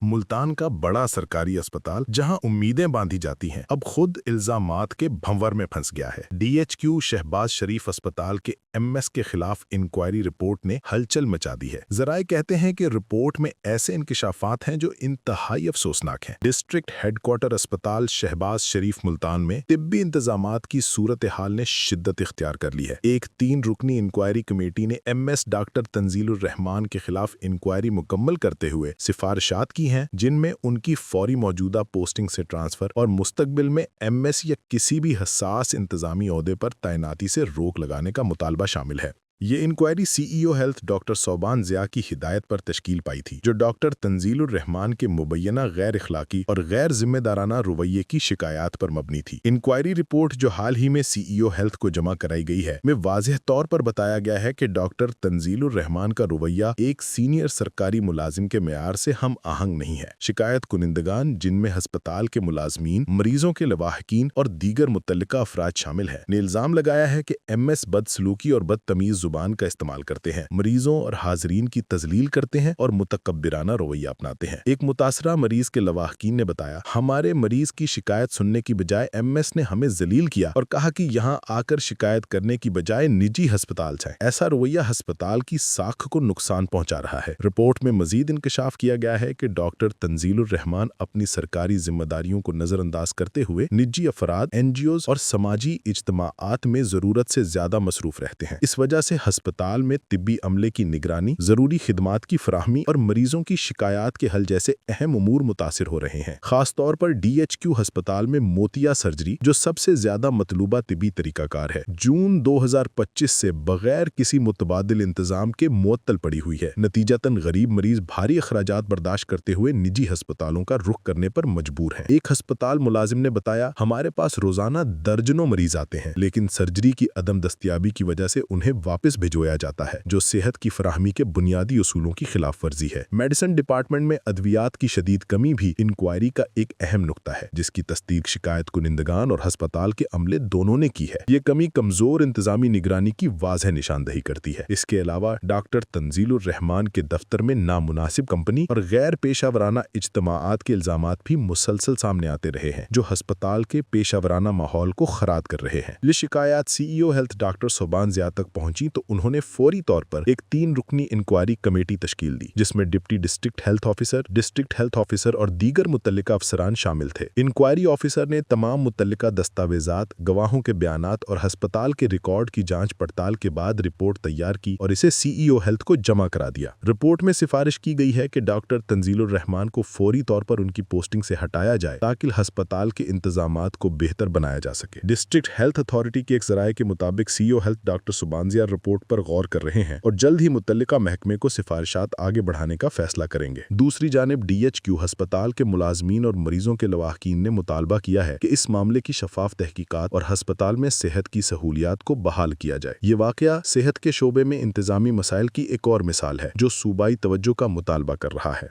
मुल्तान का बड़ा सरकारी अस्पताल जहां उम्मीदें बांधी जाती हैं, अब खुद इल्जामात के भंवर में फंस गया है। डीएचक्यू शहबाज शरीफ अस्पताल के एमएस के खिलाफ इंक्वायरी रिपोर्ट ने हलचल मचा दी है। जराए कहते हैं कि रिपोर्ट में ऐसे इंकशाफात हैं जो इंतहाई अफसोसनाक हैं। डिस्ट्रिक्ट हेडक्वार्टर अस्पताल शहबाज शरीफ मुल्तान में तिब्बी इंतजामात की सूरत हाल ने शिद्दत इख्तियार कर ली है। एक 3 रुकनी इंक्वायरी कमेटी ने एमएस डॉक्टर तंजीलुर रहमान के खिलाफ इंक्वायरी मुकम्मल करते हुए सिफारिशात की हैं, जिनमें उनकी फौरी मौजूदा पोस्टिंग से ट्रांसफर और मुस्तकबिल में एमएस या किसी भी हसास इंतजामी ओहदे पर तैनाती से रोक लगाने का मुतालबा शामिल है। ये inquiry CEO health doctor Soban Zia की हिदायत पर तश्कील पाई थी, जो डॉक्टर तंजीलुर रहमान के मुबैना गैर इखलाकी और गैर जिम्मेदाराना रवैये की शिकायत पर मबनी थी। इंक्वायरी रिपोर्ट जो हाल ही में सीईओ हेल्थ को जमा कराई गई है, में वाज़ेह तौर पर बताया गया है कि डॉक्टर तंजीलुर रहमान का रवैया एक सीनियर सरकारी मुलाजिम के मेयार से हम आहंग नहीं है। शिकायत कुनिंदगान, जिनमें हस्पताल के मुलाजमीन, मरीजों के लवाहकीन और दीगर मुतल्लिका अफराद शामिल है, ने इल्जाम लगाया है कि एमएस बदसलूकी और बदतमीज जुबान का इस्तेमाल करते हैं, मरीजों और हाजरीन की तजलील करते हैं और मुतकब्बिराना रवैया अपनाते हैं। एक मुतासरा मरीज के लवाहकीन ने बताया, हमारे मरीज की शिकायत सुनने की बजाय एमएस ने हमें जलील किया और कहा कि यहाँ आकर शिकायत करने की बजाय निजी अस्पताल जाएं। ऐसा रवैया अस्पताल की साख को नुकसान पहुंचा रहा है। रिपोर्ट में मजीद इंकशाफ किया गया है कि डॉक्टर तंजीलुर रहमान अपनी सरकारी जिम्मेदारियों को नजरअंदाज करते हुए निजी अफराद, एनजीओज और समाजी इज्तमाआत में जरूरत से ज्यादा मसरूफ रहते हैं। इस वजह से अस्पताल में तिब्बी अमले की निगरानी, जरूरी खिदमात की फराहमी और मरीजों की शिकायत के हल जैसे अहम उमूर मुतासिर हो रहे हैं। खास तौर पर डीएचक्यू अस्पताल में मोतिया सर्जरी, जो सबसे ज्यादा मतलूबा तिब्बी तरीकाकार है, जून 2025 से बगैर किसी मुतबादिल इंतजाम के मुअत्तल पड़ी हुई है। नतीजतन गरीब मरीज भारी अखराजात बर्दाश्त करते हुए निजी अस्पतालों का रुख करने पर मजबूर हैं। एक अस्पताल मुलाजिम ने बताया, हमारे पास रोजाना दर्जनों मरीज आते हैं, लेकिन सर्जरी की अदम दस्तयाबी की वजह से उन्हें वापस भिजवाया जाता है, जो सेहत की फराहमी के बुनियादी उसूलों की खिलाफ वर्जी है। मेडिसिन डिपार्टमेंट में अद्वियात की शदीद कमी भी इंक्वायरी का एक अहम नुक्ता है, जिसकी तस्दीक शिकायत कुनिंदगान और अस्पताल के अमले दोनों ने की है। ये कमी कमजोर इंतजामी निगरानी की वाज़ेह निशानदही करती है। इसके अलावा डॉक्टर तंजीलुर रहमान के दफ्तर में नामुनासिब कंपनी और गैर पेशावराना इज्तमाआत के इल्जामात भी मुसलसल सामने आते रहे हैं, जो अस्पताल के पेशावराना माहौल को खराब कर रहे हैं। ये शिकायत CEO health doctor Soban Zia तक पहुंची तो उन्होंने फौरी तौर पर एक 3 रुकनी इंक्वायरी कमेटी तश्कील दी, जिसमें डिप्टी डिस्ट्रिक्ट हेल्थ ऑफिसर और दीगर मुतल्लिका अफसरान शामिल थे। इंक्वायरी ऑफिसर ने तमाम मुतल्लिका दस्तावेजात, गवाहों के बयानात और अस्पताल के रिकॉर्ड की जांच पड़ताल के बाद रिपोर्ट तैयार की और इसे सीईओ हेल्थ को जमा करा दिया। रिपोर्ट में सिफारिश की गई है कि डॉक्टर तंजीलुर रहमान को फौरी तौर पर उनकी पोस्टिंग से हटाया जाए, ताकि अस्पताल के इंतजामात को बेहतर बनाया जा सके। डिस्ट्रिक्ट हेल्थ अथॉरिटी के एक जराये के मुताबिक CEO health doctor Soban Zia report पर गौर कर रहे हैं और जल्द ही मुतल्लिका महकमे को सिफारिशात आगे बढ़ाने का फैसला करेंगे। दूसरी जानिब डीएचक्यू अस्पताल के मुलाजमीन और मरीजों के लवाहकीन ने मुतालबा किया है कि इस मामले की शफाफ तहकीकात और अस्पताल में सेहत की सहूलियात को बहाल किया जाए। ये वाकया सेहत के शोबे में इंतजामी मसाइल की एक और मिसाल है, जो सूबाई तवज्जो का मुतालबा कर रहा है।